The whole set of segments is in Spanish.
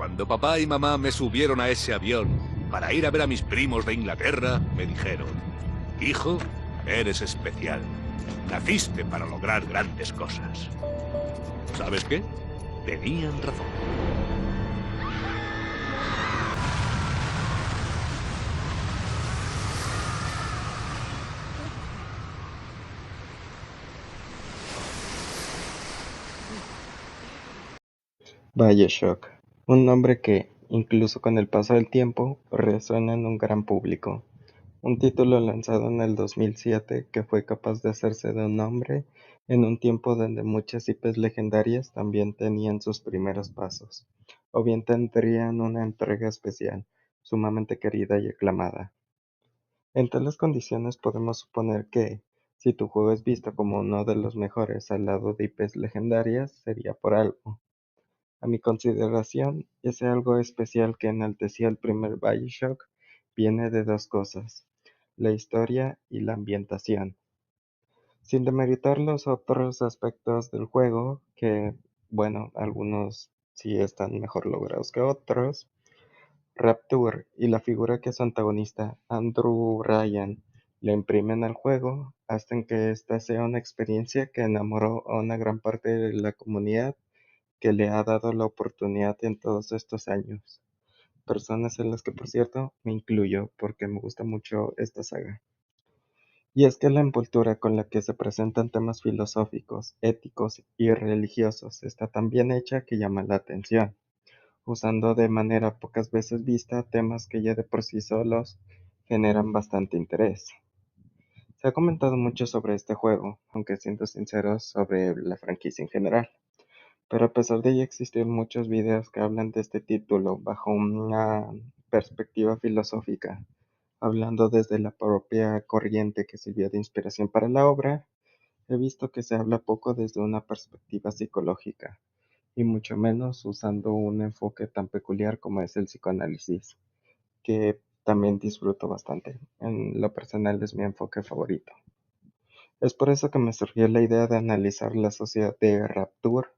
Cuando papá y mamá me subieron a ese avión para ir a ver a mis primos de Inglaterra, me dijeron, hijo, eres especial. Naciste para lograr grandes cosas. ¿Sabes qué? Tenían razón. BioShock, un nombre que, incluso con el paso del tiempo, resuena en un gran público. Un título lanzado en el 2007 que fue capaz de hacerse de un nombre en un tiempo donde muchas IPs legendarias también tenían sus primeros pasos, o bien tendrían una entrega especial, sumamente querida y aclamada. En tales condiciones podemos suponer que, si tu juego es visto como uno de los mejores al lado de IPs legendarias, sería por algo. A mi consideración, ese algo especial que enalteció el primer BioShock viene de dos cosas: la historia y la ambientación. Sin demeritar los otros aspectos del juego, que, bueno, algunos sí están mejor logrados que otros, Rapture y la figura que su antagonista, Andrew Ryan, le imprimen al juego, hacen que esta sea una experiencia que enamoró a una gran parte de la comunidad que le ha dado la oportunidad en todos estos años. Personas en las que, por cierto, me incluyo porque me gusta mucho esta saga. Y es que la envoltura con la que se presentan temas filosóficos, éticos y religiosos está tan bien hecha que llama la atención, usando de manera pocas veces vista temas que ya de por sí solos generan bastante interés. Se ha comentado mucho sobre este juego, aunque siendo sinceros sobre la franquicia en general. Pero a pesar de ya existir muchos videos que hablan de este título bajo una perspectiva filosófica, hablando desde la propia corriente que sirvió de inspiración para la obra, he visto que se habla poco desde una perspectiva psicológica, y mucho menos usando un enfoque tan peculiar como es el psicoanálisis, que también disfruto bastante. En lo personal es mi enfoque favorito. Es por eso que me surgió la idea de analizar la sociedad de Rapture,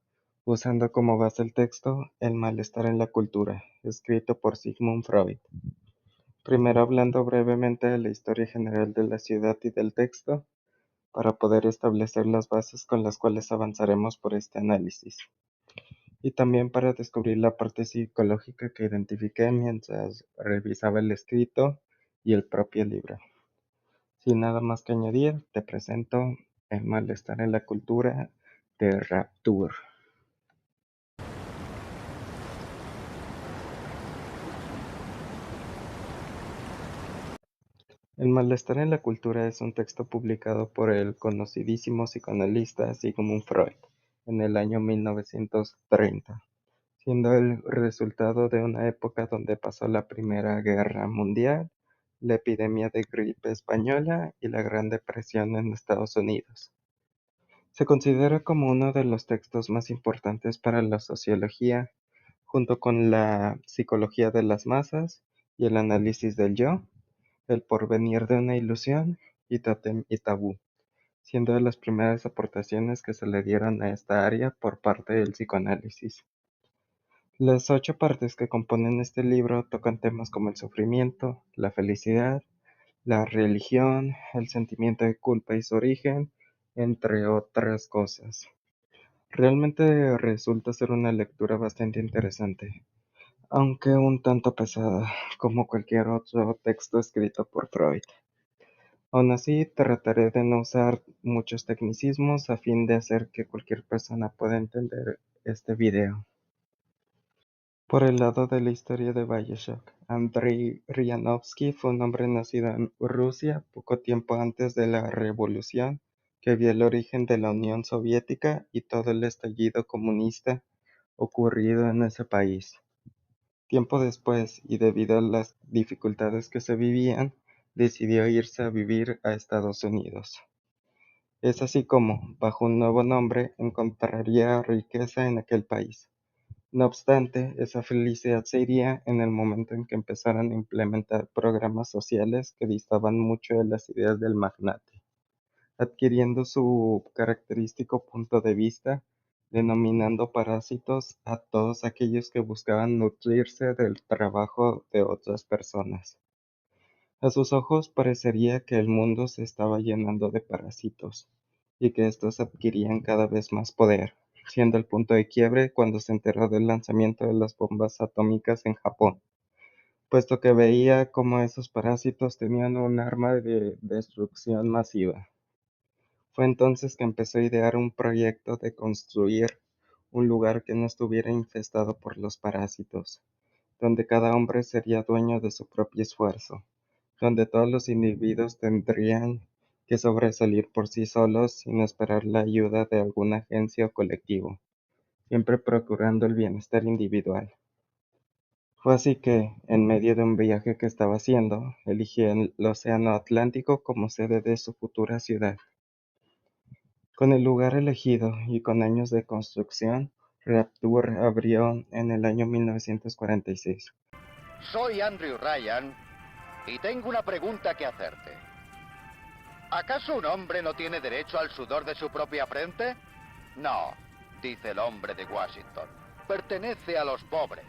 usando como base el texto El malestar en la cultura, escrito por Sigmund Freud. Primero hablando brevemente de la historia general de la ciudad y del texto, para poder establecer las bases con las cuales avanzaremos por este análisis. Y también para descubrir la parte psicológica que identifiqué mientras revisaba el escrito y el propio libro. Sin nada más que añadir, te presento El malestar en la cultura de Rapture. El malestar en la cultura es un texto publicado por el conocidísimo psicoanalista Sigmund Freud en el año 1930, siendo el resultado de una época donde pasó la Primera Guerra Mundial, la epidemia de gripe española y la Gran Depresión en Estados Unidos. Se considera como uno de los textos más importantes para la sociología, junto con la psicología de las masas y el análisis del yo, el porvenir de una ilusión y tótem y tabú, siendo de las primeras aportaciones que se le dieron a esta área por parte del psicoanálisis. Las 8 partes que componen este libro tocan temas como el sufrimiento, la felicidad, la religión, el sentimiento de culpa y su origen, entre otras cosas. Realmente resulta ser una lectura bastante interesante, aunque un tanto pesada, como cualquier otro texto escrito por Freud. Aun así, trataré de no usar muchos tecnicismos a fin de hacer que cualquier persona pueda entender este video. Por el lado de la historia de BioShock, Andrei Ryanovsky fue un hombre nacido en Rusia poco tiempo antes de la revolución que vio el origen de la Unión Soviética y todo el estallido comunista ocurrido en ese país. Tiempo después, y debido a las dificultades que se vivían, decidió irse a vivir a Estados Unidos. Es así como, bajo un nuevo nombre, encontraría riqueza en aquel país. No obstante, esa felicidad se iría en el momento en que empezaran a implementar programas sociales que distaban mucho de las ideas del magnate, adquiriendo su característico punto de vista denominando parásitos a todos aquellos que buscaban nutrirse del trabajo de otras personas. A sus ojos parecería que el mundo se estaba llenando de parásitos, y que estos adquirían cada vez más poder, siendo el punto de quiebre cuando se enteró del lanzamiento de las bombas atómicas en Japón, puesto que veía cómo esos parásitos tenían un arma de destrucción masiva. Fue entonces que empezó a idear un proyecto de construir un lugar que no estuviera infestado por los parásitos, donde cada hombre sería dueño de su propio esfuerzo, donde todos los individuos tendrían que sobresalir por sí solos sin esperar la ayuda de alguna agencia o colectivo, siempre procurando el bienestar individual. Fue así que, en medio de un viaje que estaba haciendo, eligió el Océano Atlántico como sede de su futura ciudad. Con el lugar elegido y con años de construcción, Rapture abrió en el año 1946. Soy Andrew Ryan y tengo una pregunta que hacerte. ¿Acaso un hombre no tiene derecho al sudor de su propia frente? No, dice el hombre de Washington. Pertenece a los pobres.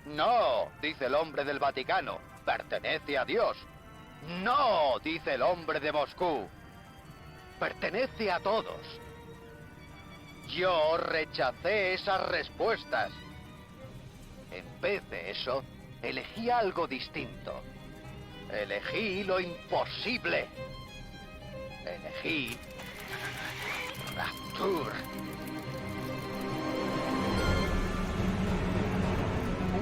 No, dice el hombre del Vaticano. Pertenece a Dios. No, dice el hombre de Moscú. Pertenece a todos. Yo rechacé esas respuestas. En vez de eso, elegí algo distinto. Elegí lo imposible. Elegí Rapture.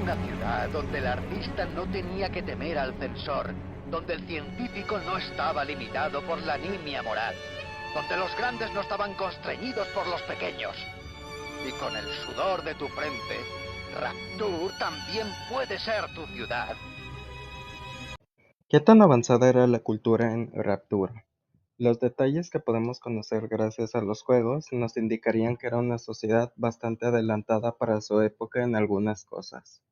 Una ciudad donde el artista no tenía que temer al censor, donde el científico no estaba limitado por la nimia moral, donde los grandes no estaban constreñidos por los pequeños. Y con el sudor de tu frente, Rapture también puede ser tu ciudad. ¿Qué tan avanzada era la cultura en Rapture? Los detalles que podemos conocer gracias a los juegos nos indicarían que era una sociedad bastante adelantada para su época en algunas cosas.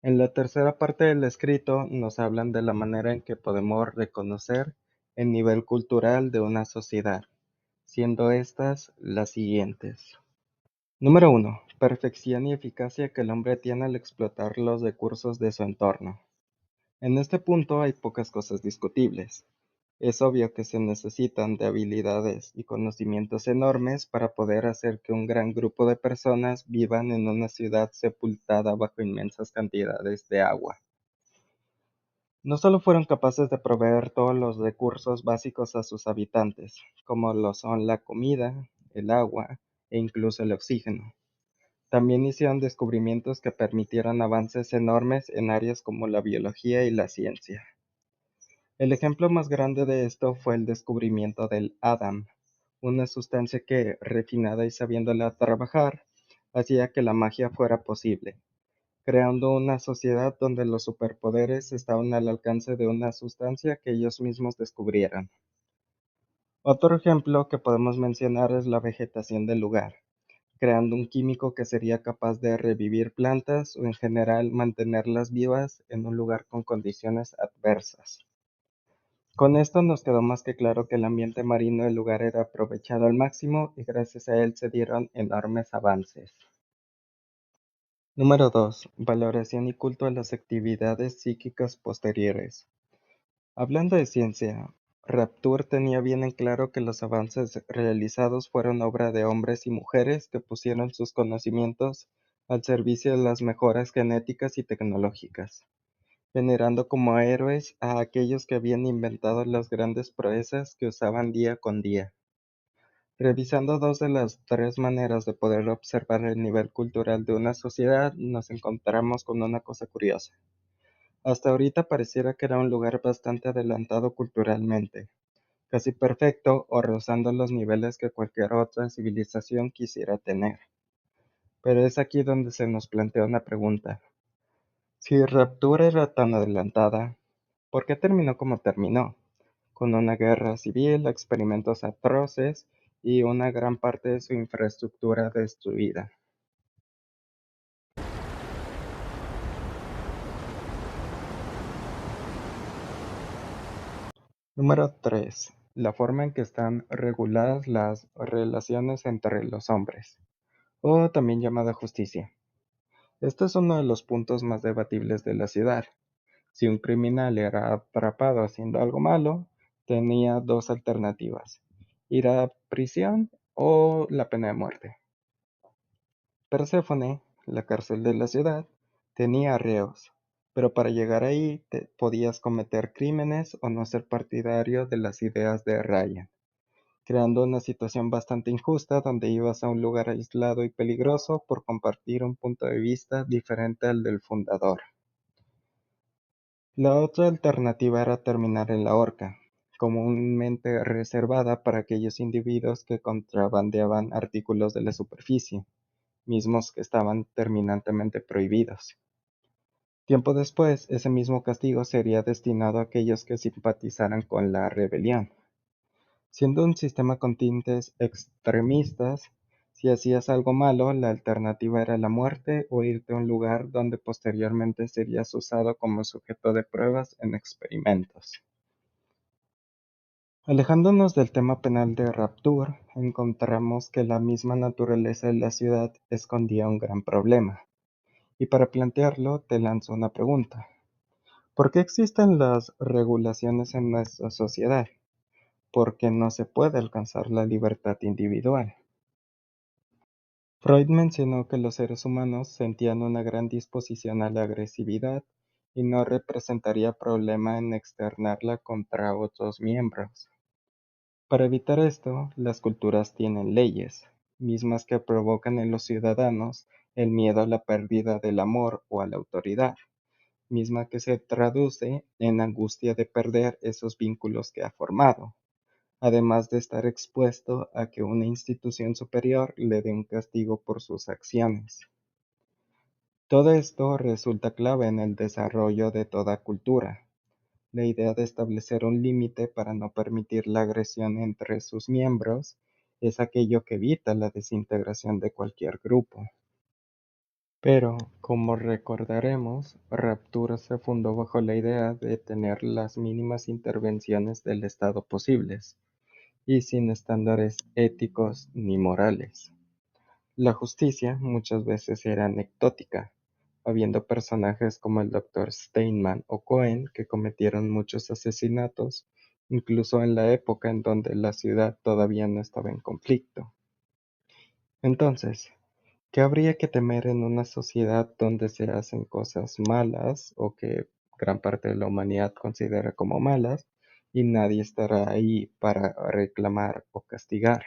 En la tercera parte del escrito nos hablan de la manera en que podemos reconocer el nivel cultural de una sociedad, siendo estas las siguientes. Número 1. Perfección y eficacia que el hombre tiene al explotar los recursos de su entorno. En este punto hay pocas cosas discutibles. Es obvio que se necesitan de habilidades y conocimientos enormes para poder hacer que un gran grupo de personas vivan en una ciudad sepultada bajo inmensas cantidades de agua. No solo fueron capaces de proveer todos los recursos básicos a sus habitantes, como lo son la comida, el agua e incluso el oxígeno. También hicieron descubrimientos que permitieron avances enormes en áreas como la biología y la ciencia. El ejemplo más grande de esto fue el descubrimiento del Adam, una sustancia que, refinada y sabiéndola trabajar, hacía que la magia fuera posible, creando una sociedad donde los superpoderes estaban al alcance de una sustancia que ellos mismos descubrieran. Otro ejemplo que podemos mencionar es la vegetación del lugar, creando un químico que sería capaz de revivir plantas o en general mantenerlas vivas en un lugar con condiciones adversas. Con esto nos quedó más que claro que el ambiente marino del lugar era aprovechado al máximo y gracias a él se dieron enormes avances. Número 2. Valoración y culto a las actividades psíquicas posteriores. Hablando de ciencia, Rapture tenía bien en claro que los avances realizados fueron obra de hombres y mujeres que pusieron sus conocimientos al servicio de las mejoras genéticas y tecnológicas, venerando como héroes a aquellos que habían inventado las grandes proezas que usaban día con día. Revisando dos de las tres maneras de poder observar el nivel cultural de una sociedad, nos encontramos con una cosa curiosa. Hasta ahorita pareciera que era un lugar bastante adelantado culturalmente, casi perfecto o rozando los niveles que cualquier otra civilización quisiera tener. Pero es aquí donde se nos plantea una pregunta. Si Rapture era tan adelantada, ¿por qué terminó como terminó? Con una guerra civil, experimentos atroces y una gran parte de su infraestructura destruida. Número 3. La forma en que están reguladas las relaciones entre los hombres. o también llamada justicia. Este es uno de los puntos más debatibles de la ciudad. Si un criminal era atrapado haciendo algo malo, tenía dos alternativas: ir a prisión o la pena de muerte. Perséfone, la cárcel de la ciudad, tenía reos, pero para llegar ahí podías cometer crímenes o no ser partidario de las ideas de Ryan, creando una situación bastante injusta donde ibas a un lugar aislado y peligroso por compartir un punto de vista diferente al del fundador. La otra alternativa era terminar en la horca, comúnmente reservada para aquellos individuos que contrabandeaban artículos de la superficie, mismos que estaban terminantemente prohibidos. Tiempo después, ese mismo castigo sería destinado a aquellos que simpatizaran con la rebelión. Siendo un sistema con tintes extremistas, si hacías algo malo, la alternativa era la muerte o irte a un lugar donde posteriormente serías usado como sujeto de pruebas en experimentos. Alejándonos del tema penal de Rapture, encontramos que la misma naturaleza de la ciudad escondía un gran problema. Y para plantearlo, te lanzo una pregunta. ¿Por qué existen las regulaciones en nuestra sociedad? ¿Por qué no se puede alcanzar la libertad individual? Freud mencionó que los seres humanos sentían una gran disposición a la agresividad y no representaría problema en externarla contra otros miembros. Para evitar esto, las culturas tienen leyes, mismas que provocan en los ciudadanos el miedo a la pérdida del amor o a la autoridad, misma que se traduce en angustia de perder esos vínculos que ha formado, además de estar expuesto a que una institución superior le dé un castigo por sus acciones. Todo esto resulta clave en el desarrollo de toda cultura. La idea de establecer un límite para no permitir la agresión entre sus miembros es aquello que evita la desintegración de cualquier grupo. Pero, como recordaremos, Rapture se fundó bajo la idea de tener las mínimas intervenciones del Estado posibles, y sin estándares éticos ni morales. La justicia muchas veces era anecdótica, habiendo personajes como el Dr. Steinman o Cohen que cometieron muchos asesinatos, incluso en la época en donde la ciudad todavía no estaba en conflicto. Entonces, ¿qué habría que temer en una sociedad donde se hacen cosas malas o que gran parte de la humanidad considera como malas y nadie estará ahí para reclamar o castigar?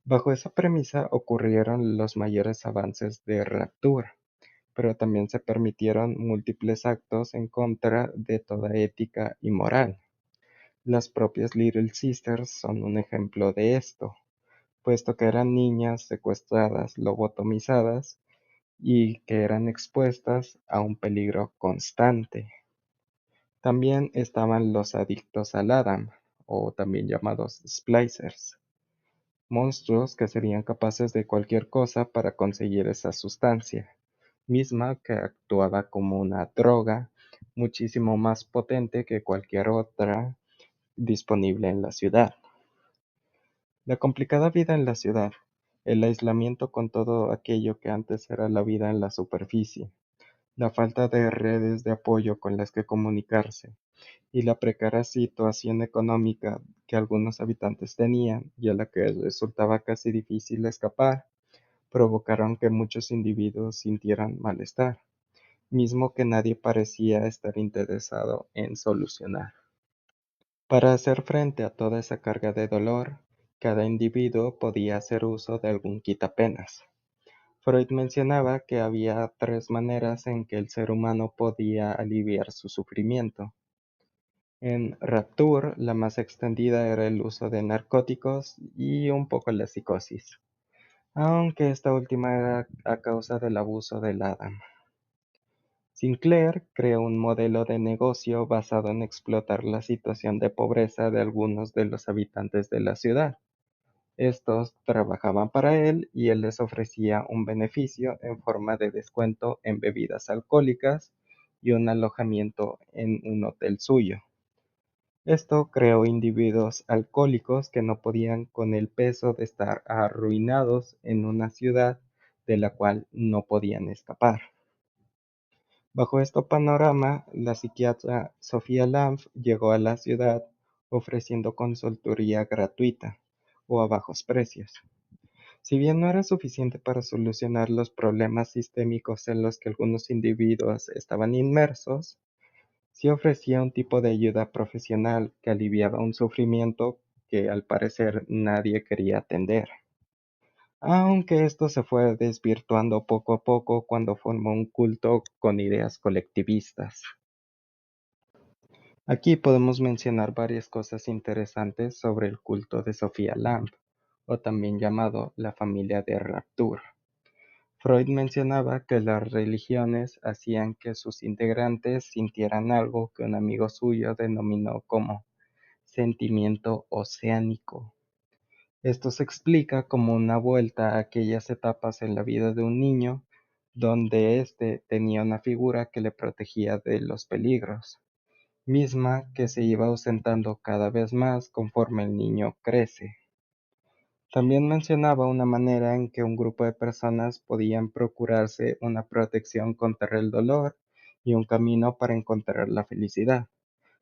Bajo esa premisa ocurrieron los mayores avances de Rapture, pero también se permitieron múltiples actos en contra de toda ética y moral. Las propias Little Sisters son un ejemplo de esto, puesto que eran niñas secuestradas, lobotomizadas y que eran expuestas a un peligro constante. También estaban los adictos al Adam, o también llamados Splicers, monstruos que serían capaces de cualquier cosa para conseguir esa sustancia, misma que actuaba como una droga muchísimo más potente que cualquier otra disponible en la ciudad. La complicada vida en la ciudad, el aislamiento con todo aquello que antes era la vida en la superficie, la falta de redes de apoyo con las que comunicarse y la precaria situación económica que algunos habitantes tenían y a la que resultaba casi difícil escapar, provocaron que muchos individuos sintieran malestar, mismo que nadie parecía estar interesado en solucionar. Para hacer frente a toda esa carga de dolor, cada individuo podía hacer uso de algún quitapenas. Freud mencionaba que había tres maneras en que el ser humano podía aliviar su sufrimiento. En Rapture, la más extendida era el uso de narcóticos y un poco la psicosis, aunque esta última era a causa del abuso del Adam. Sinclair creó un modelo de negocio basado en explotar la situación de pobreza de algunos de los habitantes de la ciudad. Estos trabajaban para él y él les ofrecía un beneficio en forma de descuento en bebidas alcohólicas y un alojamiento en un hotel suyo. Esto creó individuos alcohólicos que no podían con el peso de estar arruinados en una ciudad de la cual no podían escapar. Bajo este panorama, la psiquiatra Sofía Lanz llegó a la ciudad ofreciendo consultoría gratuita o a bajos precios. Si bien no era suficiente para solucionar los problemas sistémicos en los que algunos individuos estaban inmersos, sí ofrecía un tipo de ayuda profesional que aliviaba un sufrimiento que al parecer nadie quería atender. Aunque esto se fue desvirtuando poco a poco cuando formó un culto con ideas colectivistas. Aquí podemos mencionar varias cosas interesantes sobre el culto de Sofía Lamb, o también llamado la familia de Rapture. Freud mencionaba que las religiones hacían que sus integrantes sintieran algo que un amigo suyo denominó como sentimiento oceánico. Esto se explica como una vuelta a aquellas etapas en la vida de un niño donde éste tenía una figura que le protegía de los peligros, misma que se iba ausentando cada vez más conforme el niño crece. También mencionaba una manera en que un grupo de personas podían procurarse una protección contra el dolor y un camino para encontrar la felicidad,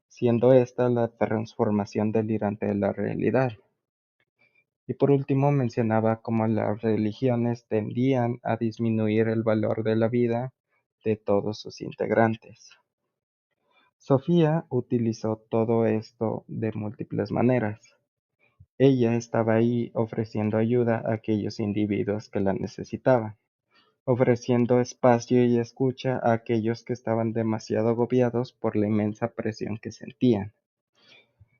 siendo esta la transformación delirante de la realidad. Y por último mencionaba cómo las religiones tendían a disminuir el valor de la vida de todos sus integrantes. Sofía utilizó todo esto de múltiples maneras. Ella estaba ahí ofreciendo ayuda a aquellos individuos que la necesitaban, ofreciendo espacio y escucha a aquellos que estaban demasiado agobiados por la inmensa presión que sentían.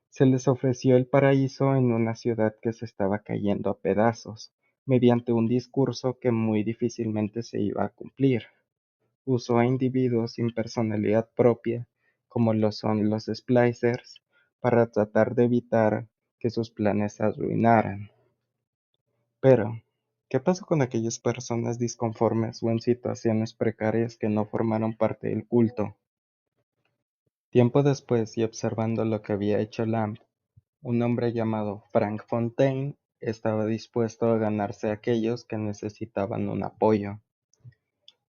Se les ofreció el paraíso en una ciudad que se estaba cayendo a pedazos, mediante un discurso que muy difícilmente se iba a cumplir. Usó a individuos sin personalidad propia, como lo son los splicers, para tratar de evitar que sus planes se arruinaran. Pero, ¿qué pasó con aquellas personas disconformes o en situaciones precarias que no formaron parte del culto? Tiempo después, y observando lo que había hecho Lamb, un hombre llamado Frank Fontaine estaba dispuesto a ganarse a aquellos que necesitaban un apoyo.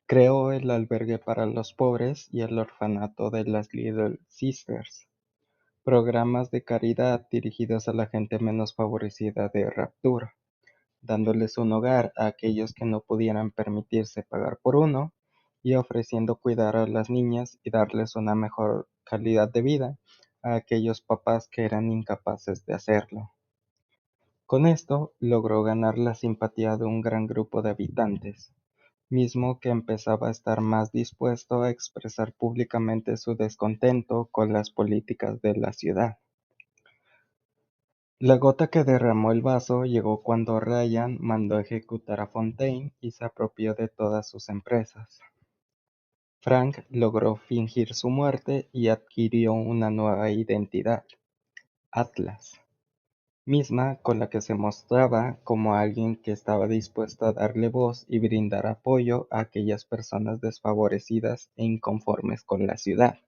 Creó el albergue para los pobres y el orfanato de las Little Sisters, programas de caridad dirigidos a la gente menos favorecida de Rapture, dándoles un hogar a aquellos que no pudieran permitirse pagar por uno y ofreciendo cuidar a las niñas y darles una mejor calidad de vida a aquellos papás que eran incapaces de hacerlo. Con esto logró ganar la simpatía de un gran grupo de habitantes, mismo que empezaba a estar más dispuesto a expresar públicamente su descontento con las políticas de la ciudad. La gota que derramó el vaso llegó cuando Ryan mandó ejecutar a Fontaine y se apropió de todas sus empresas. Frank logró fingir su muerte y adquirió una nueva identidad, Atlas, misma con la que se mostraba como alguien que estaba dispuesto a darle voz y brindar apoyo a aquellas personas desfavorecidas e inconformes con la ciudad,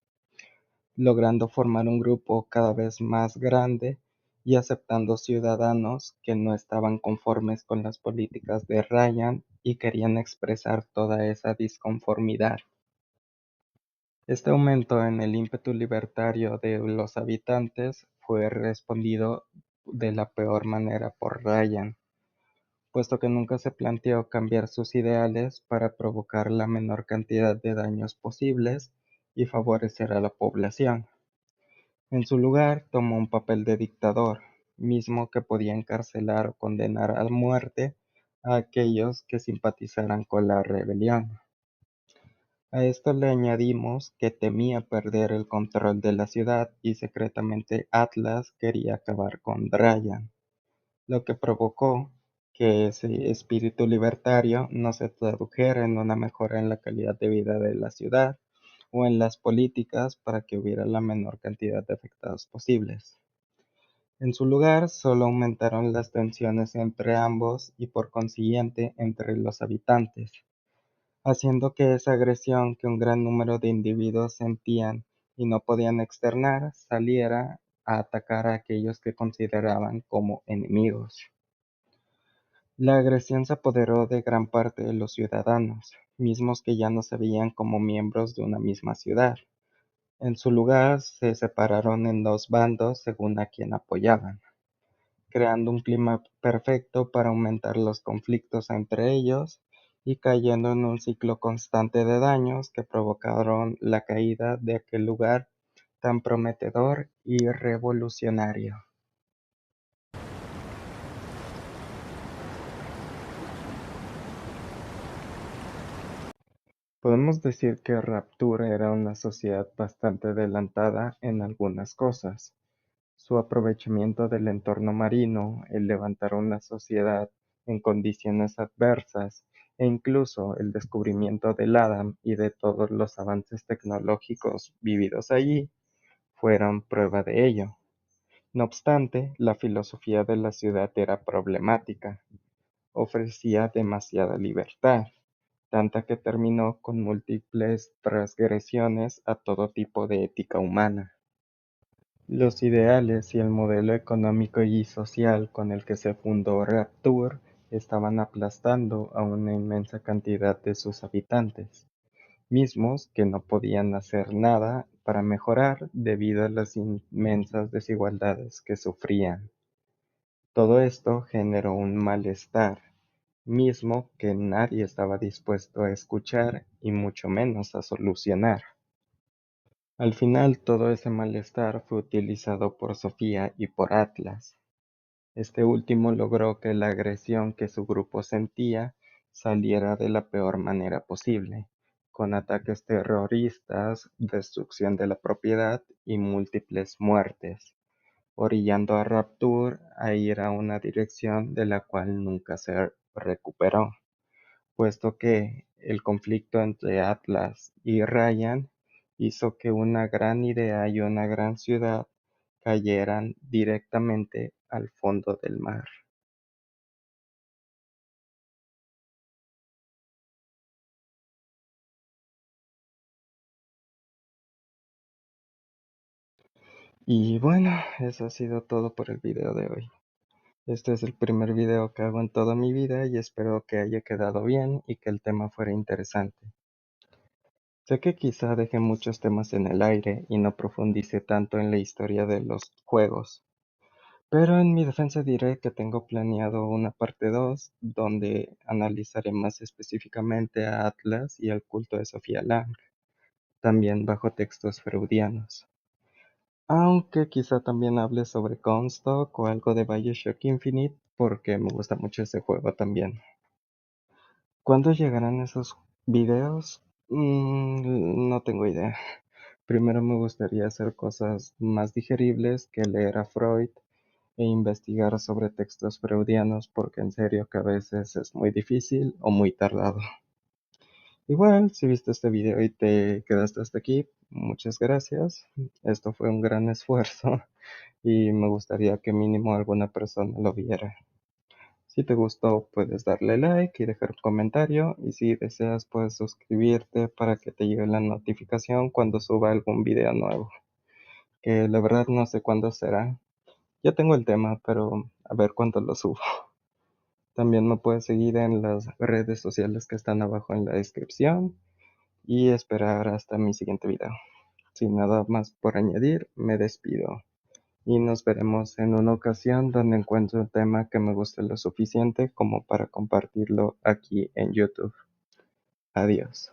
logrando formar un grupo cada vez más grande y aceptando ciudadanos que no estaban conformes con las políticas de Ryan y querían expresar toda esa disconformidad. Este aumento en el ímpetu libertario de los habitantes fue respondido de la peor manera por Ryan, puesto que nunca se planteó cambiar sus ideales para provocar la menor cantidad de daños posibles y favorecer a la población. En su lugar, tomó un papel de dictador, mismo que podía encarcelar o condenar a muerte a aquellos que simpatizaran con la rebelión. A esto le añadimos que temía perder el control de la ciudad y secretamente Atlas quería acabar con Ryan, lo que provocó que ese espíritu libertario no se tradujera en una mejora en la calidad de vida de la ciudad o en las políticas para que hubiera la menor cantidad de afectados posibles. En su lugar, solo aumentaron las tensiones entre ambos y por consiguiente entre los habitantes, haciendo que esa agresión que un gran número de individuos sentían y no podían externar saliera a atacar a aquellos que consideraban como enemigos. La agresión se apoderó de gran parte de los ciudadanos, mismos que ya no se veían como miembros de una misma ciudad. En su lugar se separaron en dos bandos según a quien apoyaban, creando un clima perfecto para aumentar los conflictos entre ellos y cayendo en un ciclo constante de daños que provocaron la caída de aquel lugar tan prometedor y revolucionario. Podemos decir que Rapture era una sociedad bastante adelantada en algunas cosas. Su aprovechamiento del entorno marino, el levantar una sociedad en condiciones adversas, e incluso el descubrimiento del Adam y de todos los avances tecnológicos vividos allí, fueron prueba de ello. No obstante, la filosofía de la ciudad era problemática. Ofrecía demasiada libertad, tanta que terminó con múltiples transgresiones a todo tipo de ética humana. Los ideales y el modelo económico y social con el que se fundó Rapture estaban aplastando a una inmensa cantidad de sus habitantes, mismos que no podían hacer nada para mejorar debido a las inmensas desigualdades que sufrían. Todo esto generó un malestar, mismo que nadie estaba dispuesto a escuchar y mucho menos a solucionar. Al final todo ese malestar fue utilizado por Sofía y por Atlas. Este último logró que la agresión que su grupo sentía saliera de la peor manera posible, con ataques terroristas, destrucción de la propiedad y múltiples muertes, orillando a Rapture a ir a una dirección de la cual nunca se recuperó, puesto que el conflicto entre Atlas y Ryan hizo que una gran idea y una gran ciudad cayeran directamente al fondo del mar. Y bueno, eso ha sido todo por el video de hoy. Este es el primer video que hago en toda mi vida y espero que haya quedado bien y que el tema fuera interesante. Sé que quizá dejé muchos temas en el aire y no profundice tanto en la historia de los juegos, pero en mi defensa diré que tengo planeado una parte 2 donde analizaré más específicamente a Atlas y al culto de Sofía Lang, también bajo textos freudianos. Aunque quizá también hable sobre Comstock o algo de BioShock Infinite porque me gusta mucho ese juego también. ¿Cuándo llegarán esos videos? No tengo idea. Primero me gustaría hacer cosas más digeribles que leer a Freud e investigar sobre textos freudianos porque en serio que a veces es muy difícil o muy tardado. Igual, si viste este video y te quedaste hasta aquí, muchas gracias. Esto fue un gran esfuerzo y me gustaría que mínimo alguna persona lo viera. Si te gustó, puedes darle like y dejar un comentario, y si deseas, puedes suscribirte para que te llegue la notificación cuando suba algún video nuevo, que la verdad no sé cuándo será. Ya tengo el tema, pero a ver cuándo lo subo. También me puedes seguir en las redes sociales que están abajo en la descripción y esperar hasta mi siguiente video. Sin nada más por añadir, me despido. Y nos veremos en una ocasión donde encuentre un tema que me guste lo suficiente como para compartirlo aquí en YouTube. Adiós.